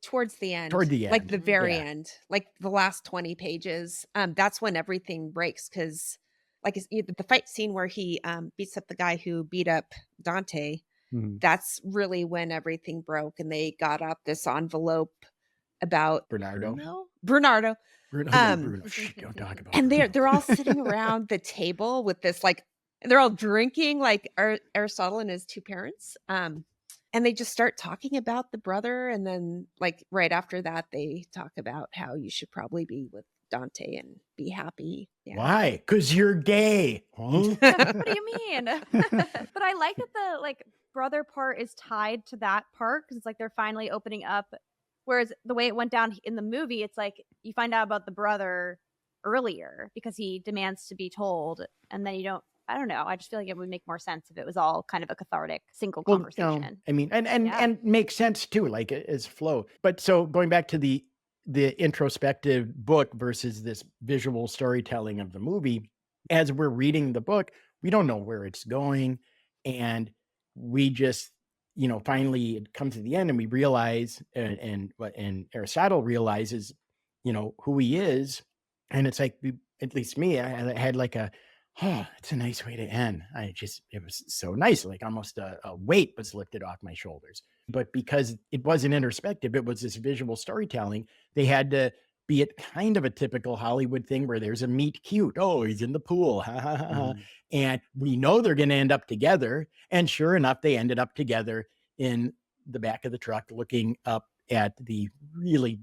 Towards the end. Toward the Like end, the very yeah. end. Like the last 20 pages. That's when everything breaks because like the fight scene where he beats up the guy who beat up Dante, Mhm. that's really when everything broke and they got up this envelope about Bernardo. Bernardo. Bruno. Shh, don't talk about And Bruno. they're all sitting around the table with this like they're all drinking like Aristotle and his two parents. And they just start talking about the brother, and then like right after that they talk about how you should probably be with Dante and be happy. Yeah. Why? Because you're gay. Huh? What do you mean? But I like that the like brother part is tied to that part because it's like they're finally opening up. Whereas the way it went down in the movie, it's like you find out about the brother earlier because he demands to be told, and then you don't. I don't know. I just feel like it would make more sense if it was all kind of a cathartic single Well, conversation. I mean, and Yeah. and makes sense too, like as flow. But so going back to the introspective book versus this visual storytelling of the movie, as we're reading the book, we don't know where it's going, and we just, finally it comes to the end, and we realize, and Aristotle realizes, who he is, and it's like, at least me, I had like it's a nice way to end. It was so nice, like almost a weight was lifted off my shoulders. But because it wasn't introspective, it was this visual storytelling, they had to be it kind of a typical Hollywood thing where there's a meet cute. Oh, he's in the pool. Ha, ha, ha, ha. Mhm. And we know they're going to end up together. And sure enough, they ended up together in the back of the truck looking up at the really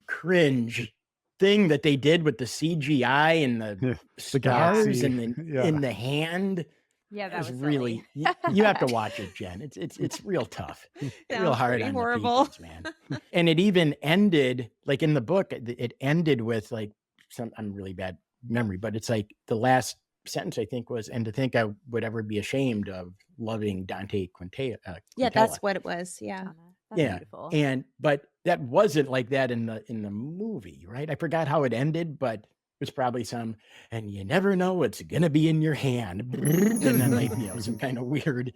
cringe thing that they did with the CGI and the Yeah, the stars galaxy. and Yeah. in the hand. Yeah, that It's was really silly. you have to watch it, Jen. It's real tough. Real Sounds hard pretty on horrible. the peoples, man. And it even ended like in the book, it ended with like I'm really bad memory, but it's like the last sentence I think was, and to think I would ever be ashamed of loving Dante Quintana. Yeah, that's what it was. Yeah. That's Yeah. beautiful. But that wasn't like that in the movie, right? I forgot how it ended, but it was probably and you never know what's gonna be in your hand. And then like, some kind of weird.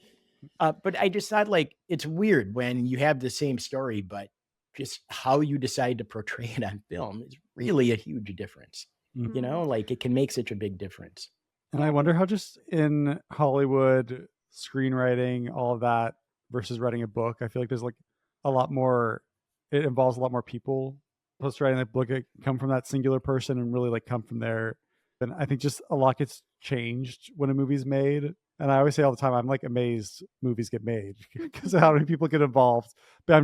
But I just thought like it's weird when you have the same story, but just how you decide to portray it on film is really a huge difference. Mhm. Like it can make such a big difference. And I wonder how just in Hollywood screenwriting, all of that versus writing a book, I feel like there's like a lot more, it involves a lot more people. Post writing a book, it come from that singular person and really like come from there. And I think just a lot gets changed when a movie's made. And I always say all the time, I'm like amazed movies get made because of how many people get involved. But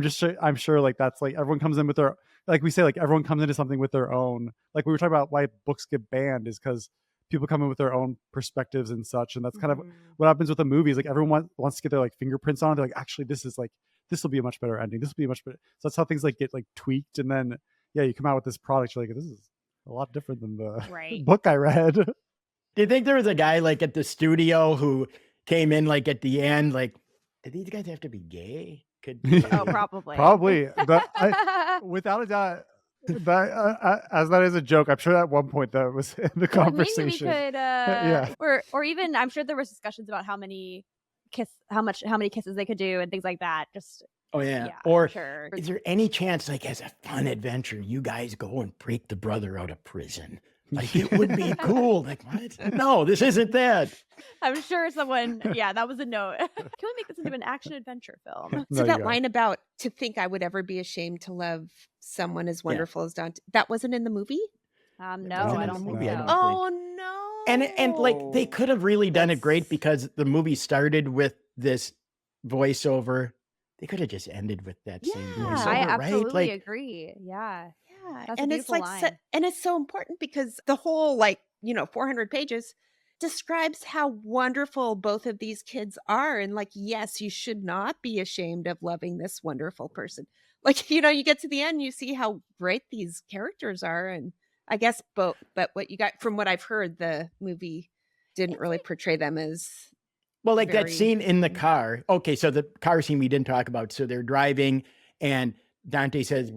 I'm sure like that's like everyone comes in with their, like we say, like everyone comes into something with their own, like we were talking about why books get banned is because people come in with their own perspectives and such. And that's kind of what happens with the movies. Like everyone wants to get their like fingerprints on it. They're like, actually, this will be a much better ending. This will be a much better. So that's how things like get like tweaked. And then, yeah, you come out with this product. You're like, this is a lot different than the Right. book I read. Do you think there was a guy like at the studio who came in like at the end, like, did these guys have to be gay? Could Oh, probably. Probably. Without a doubt, as that is a joke, I'm sure at one point that was in the Well, conversation. maybe we could, Yeah. or even I'm sure there was discussions about how many kisses they could do and things like that. Just Oh yeah. yeah, Or sure. is there any chance, like as a fun adventure, you guys go and break the brother out of prison? Like it would be cool. Like what? No, this isn't that. I'm sure someone. Yeah, that was a note. Can we make this into an action adventure film? There So you that go. line about to think I would ever be ashamed to love someone as wonderful as Dante, that wasn't in the movie? No, wasn't I in don't the think movie, I so. don't Oh no. And like they could have really done it great That's- because the movie started with this voiceover. They could have just ended with that same Yeah, voiceover, I right? absolutely Like agree. Yeah, Yeah, that's a and it's beautiful like line. and it's so important because the whole like 400 pages describes how wonderful both of these kids are, and like yes, you should not be ashamed of loving this wonderful person. Like you get to the end, you see how great these characters are, and I guess but what you got from what I've heard, the movie didn't really portray them as well, like that very- scene in the car. Okay, so the car scene we didn't talk about. So they're driving, and Dante says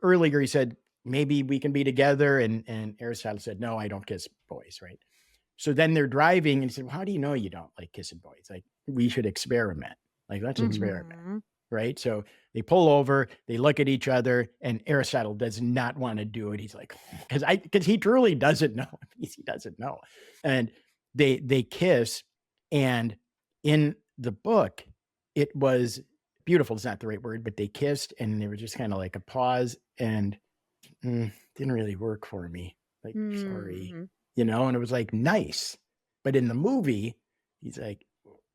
earlier he said maybe we can be together, and Aristotle said no, I don't kiss boys, right? So then they're driving and he said, well, how do you know you don't like kissing boys? Like, we should experiment. Like, let's experiment. Mhm. Right. So they pull over, they look at each other, and Aristotle does not want to do it. He's like, because he truly doesn't know. He doesn't know. And they kiss. And in the book, it was beautiful. It's not the right word, but they kissed and there was just kind of like a pause, and didn't really work for me. Like, sorry, and it was like nice. But in the movie, he's like,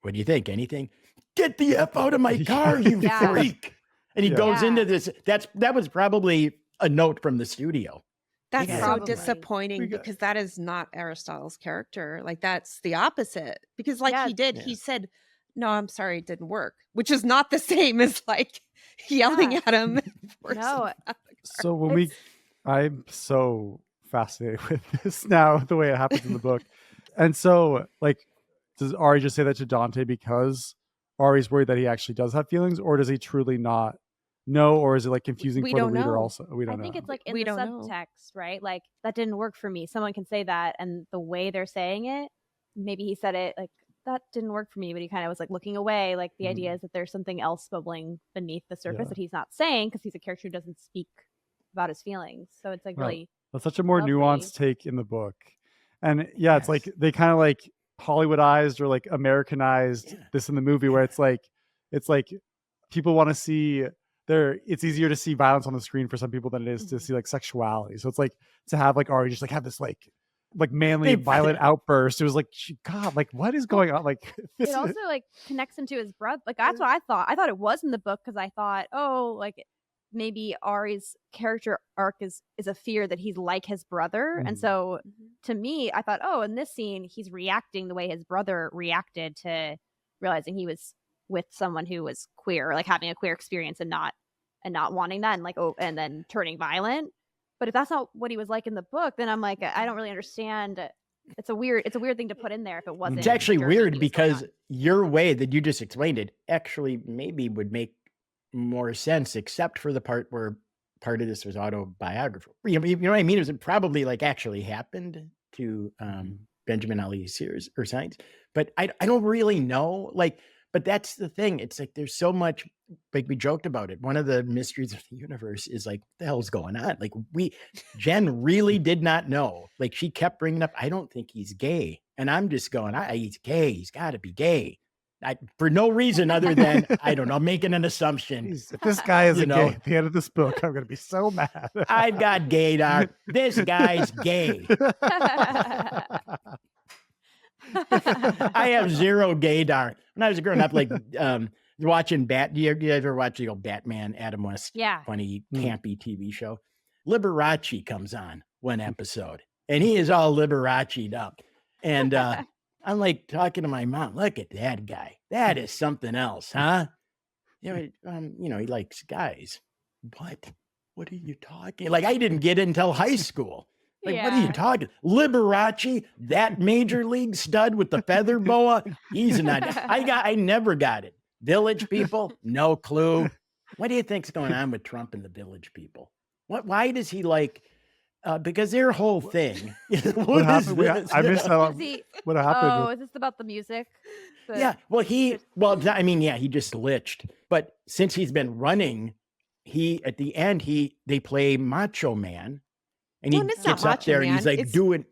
what do you think? Anything? Get the F out of my car, you freak. And he goes into this. That was probably a note from the studio. That's so Probably. disappointing because that is not Aristotle's character. Like, that's the opposite. Because he said, no, I'm sorry, it didn't work, which is not the same as like yelling at him. And forcing him out of the car. So I'm so fascinated with this now, the way it happens in the book. And so, like, does Ari just say that to Dante because Ari's worried that he actually does have feelings, or does he truly not know, or is it like confusing for the reader also? We don't know. I think it's like in We the don't know. subtext, right? Like, that didn't work for me. Someone can say that, and the way they're saying it, maybe he said it like, that didn't work for me, but he kind of was like looking away. Like, the idea is that there's something else bubbling beneath the surface that he's not saying because he's a character who doesn't speak about his feelings. So it's like really that's such a more lovely. nuanced take in the book. And it's like they kind of like Hollywoodized or like Americanized this in the movie, where it's like people want to see it's easier to see violence on the screen for some people than it is to see like sexuality. So it's like to have like Ari just like have this like manly violent outburst. It was like, God, like what is going on? Like it also like connects him to his brother. Like, that's what I thought. I thought it was in the book because I thought, like maybe Ari's character arc is a fear that he's like his brother. And so to me, I thought, in this scene, he's reacting the way his brother reacted to realizing he was with someone who was queer, like having a queer experience and not wanting that, and like, and then turning violent. But if that's not what he was like in the book, then I'm like, I don't really understand. It's a weird thing to put in there if it wasn't. It's actually weird because your way that you just explained it actually maybe would make more sense, except for the part where part of this was autobiographical. You know what I mean? It was probably like actually happened to Benjamin Alire Sáenz, but I don't really know. Like, but that's the thing. It's like there's so much. Like, we joked about it. One of the mysteries of the universe is like, what the hell's going on? Like, Jen really did not know. Like, she kept bringing up, I don't think he's gay, and I'm just going, he's gay. He's got to be gay. For no reason other than, I don't know, making an assumption. If this guy is gay at the end of this book, I'm going to be so mad. I've got gaydar. This guy's gay. I have zero gaydar. When I was growing up, like watching do you ever watch the old Batman, Adam West, funny, campy TV show? Liberace comes on one episode, and he is all Liberace'd up. And I'm like talking to my mom, look at that guy. That is something else, huh? He likes guys. What are you talking? Like, I didn't get it until high school. Like, what are you talking? Liberace, that major league stud with the feather boa, he's not. I never got it. Village People, no clue. What do you think's going on with Trump and the Village People? Why does he like? Because their whole thing. What happened? I missed that. What happened? Oh, is this about the music? Well, he just glitched. But since he's been running, at the end they play Macho Man, and he gets up there and he's like doing.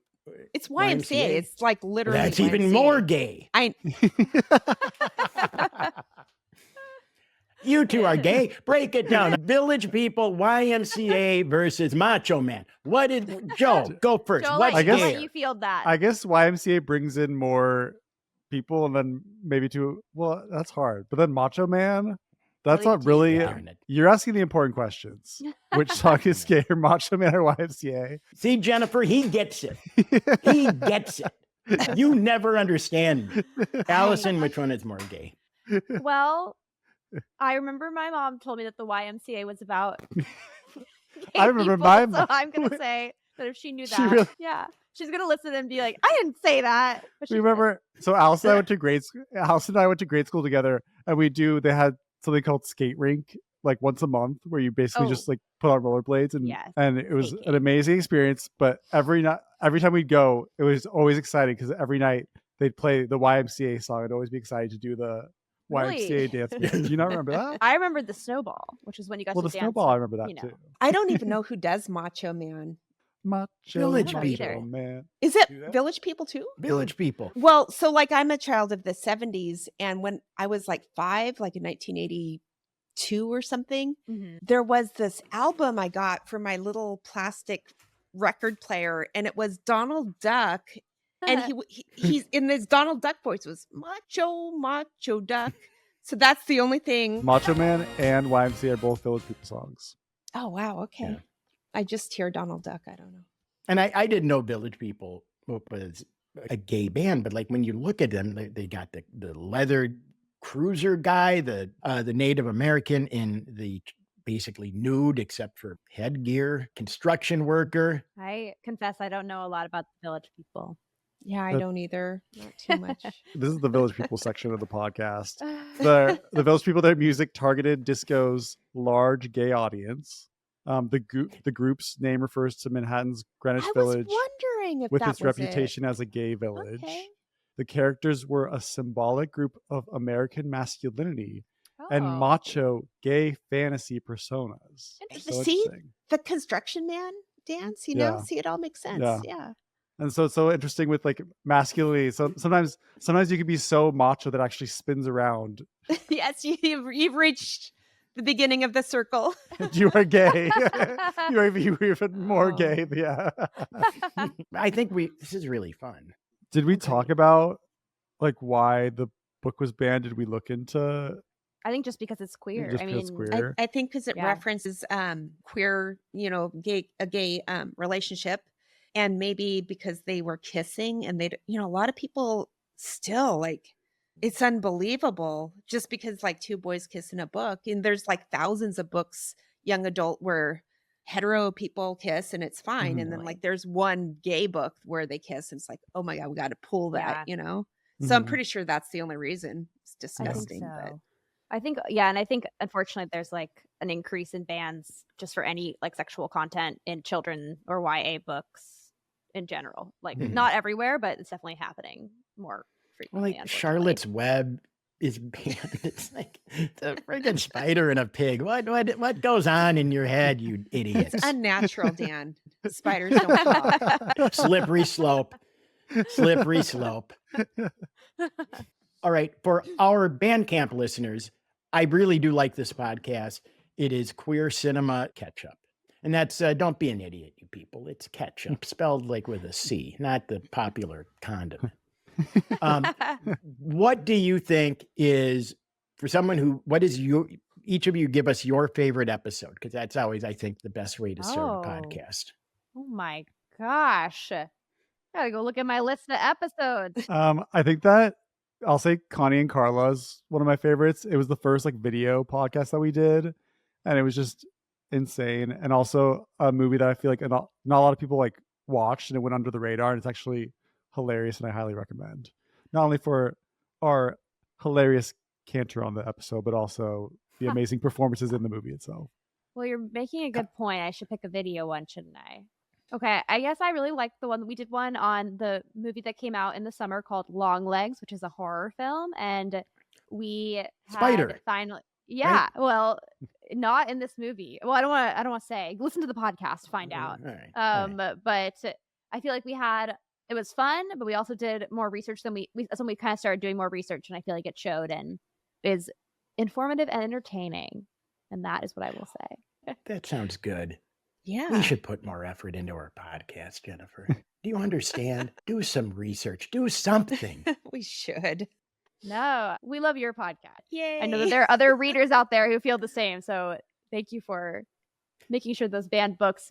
It's YMCA. It's like literally. That's YMCA. even more gay. You two are gay. Break it down. Village People, YMCA versus Macho Man. What is Joe? Go first. Joe, What's let you field that. I guess YMCA brings in more people, and then maybe that's hard. But then Macho Man, that's not really. You're asking the important questions. Which song is gay, or Macho Man or YMCA? See, Jennifer, he gets it. He gets it. You never understand. Allison, which one is more gay? Well, I remember my mom told me that the YMCA was about gay I remember people, so I'm going to say that if she knew that, she's going to listen and be like, I didn't say that. But remember, so Allison and I went to grade school together, and they had something called skate rink, like once a month where you basically Oh. just like put on rollerblades Yes, and it was skating. an amazing experience. But every time we'd go, it was always exciting because every night they'd play the YMCA song. I'd always be excited to do the YMCA Really? dance. Do you not remember that? I remembered the snowball, which is when you got Well, to the dance. snowball, I remember that you know. too. I don't even know who does Macho Man. Macho Village Macho People. Man. Is it Do that? Village People too? Village People. Well, so like I'm a child of the 70s, and when I was like 5, like in 1982 or something, Mhm. there was this album I got for my little plastic record player, and it was Donald Duck, and he's in this Donald Duck voice was Macho Duck. So that's the only thing. Macho Man and YMCA are both Village People songs. Oh wow, okay. Yeah. I just hear Donald Duck. I don't know. And I didn't know Village People was a gay band, but like when you look at them, they got the leather cruiser guy, the Native American in the basically nude except for headgear, construction worker. I confess I don't know a lot about the Village People. Yeah, I don't either. Not too much. This is the Village People section of the podcast. The Village People, their music targeted disco's large gay audience. The group's name refers to Manhattan's Greenwich I was Village wondering if with that its was reputation as a gay village. Okay. The characters were a symbolic group of American masculinity and Oh. macho gay fantasy personas. Interesting. See? interesting. The construction man dance, you Yeah. know, see, it all makes sense. Yeah. Yeah. And so it's so interesting with like masculinity. So sometimes you can be so macho that actually spins around. Yes, you've reached the beginning of the circle. You are gay. you are even more Oh. gay. Yeah. I think this is really fun. Did we talk about like why the book was banned? Did we look into I think just because it's queer. just I because mean, it's queer? I think because it Yeah. references queer, you know, a gay relationship, and maybe because they were kissing, and they, you know, a lot of people still like, it's unbelievable just because like two boys kiss in a book, and there's like thousands of books, young adult, where hetero people kiss and it's fine, Mhm. and then Really. like there's one gay book where they kiss and it's like, oh my god, we got to pull that, Yeah. you know. So I'm Mhm. pretty sure that's the only reason. It's I think disgusting, so. but I think, yeah, and I think unfortunately there's like an increase in bans just for any like sexual content in children or YA books in general. Like Mhm. not everywhere, but it's definitely happening more Well, frequently. like unfortunately. Charlotte's Web is banned. It's like the friggin' spider and a pig. What goes on in your head, you idiots? it's unnatural, Dan. Spiders don't talk. Slippery slope. Slippery slope. All right. For our Bandcamp listeners, I really do like this podcast. It is Queer Cinema Catchup. And that's, don't be an idiot, you people. It's ketchup, spelled like with a C, not the popular condiment. What do you think is, for someone who, each of you give us your favorite episode? Because that's always, I think, the best way to start a Oh. podcast. Oh my gosh. Gotta go look at my list of episodes. I think that I'll say Connie and Carla's one of my favorites. It was the first like video podcast that we did, and it was just insane. And also a movie that I feel like not a lot of people like watched, and it went under the radar, and it's actually hilarious, and I highly recommend. Not only for our hilarious canter on the episode, but also the amazing performances in the movie itself. Well, you're making a good point. I should pick a video one, shouldn't I? Okay, I guess I really liked the one we did one on the movie that came out in the summer called Long Legs, which is a horror film, and we had Spider. finally, yeah. Well, not in this movie. Well, I don't want to say. Listen to the podcast to find out. All right. But I feel like it was fun, but we also did more research than that's when we kind of started doing more research, and I feel like it showed and is informative and entertaining, and that is what I will say. That sounds good. Yeah. We should put more effort into our podcast, Jennifer. Do you understand? Do some research. Do something. We should. No, we love your podcast. Yay. I know that there are other readers out there who feel the same. So thank you for making sure those banned books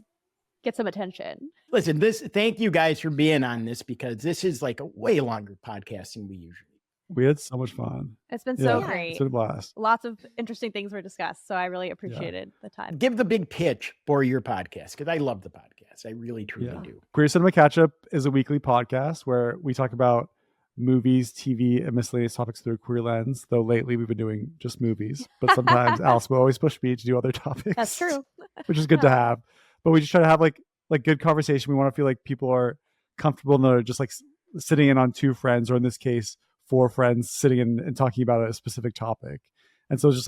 get some attention. Listen, thank you guys for being on this, because this is like a way longer podcast than we usually. We had so much fun. It's been so Yeah, great. It's been a blast. Lots of interesting things were discussed. So I really appreciated the time. Give the big pitch for your podcast, because I love the podcast. I really, truly Yeah. do. Queer Cinema Catchup is a weekly podcast where we talk about movies, TV, and miscellaneous topics through a queer lens. Though lately we've been doing just movies, but sometimes Alice will always push me to do other topics. That's true. Which is good to have. But we just try to have like good conversation. We want to feel like people are comfortable and they're just like sitting in on two friends, or in this case, four friends sitting in and talking about a specific topic. And so it's just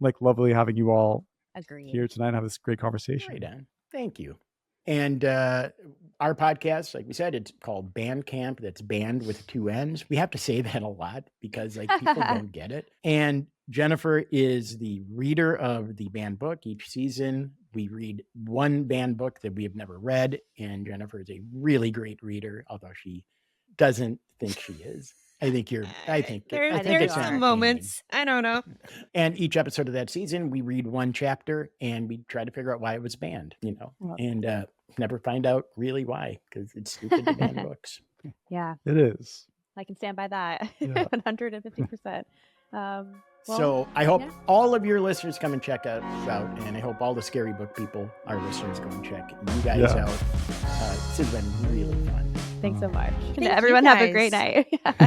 like lovely having you all Agreed. here tonight and have this great conversation. Right on. Thank you. And our podcast, like we said, it's called Band Camp. That's band with two N's. We have to say that a lot because like people don't get it. And Jennifer is the reader of the band book. Each season, we read one band book that we have never read. And Jennifer is a really great reader, although she doesn't think she is. I think there's it's some entertaining. moments. I don't know. And each episode of that season, we read one chapter and we try to figure out why it was banned, and never find out really why, because it's stupid to ban books. Yeah, It is. I can stand by that. Yeah. 150%. So I hope all of your listeners come and check us out, and I hope all the scary book people, our listeners, go and check you guys out. This has been really fun. Thanks so much. Thank you, Everyone have a great guys. night.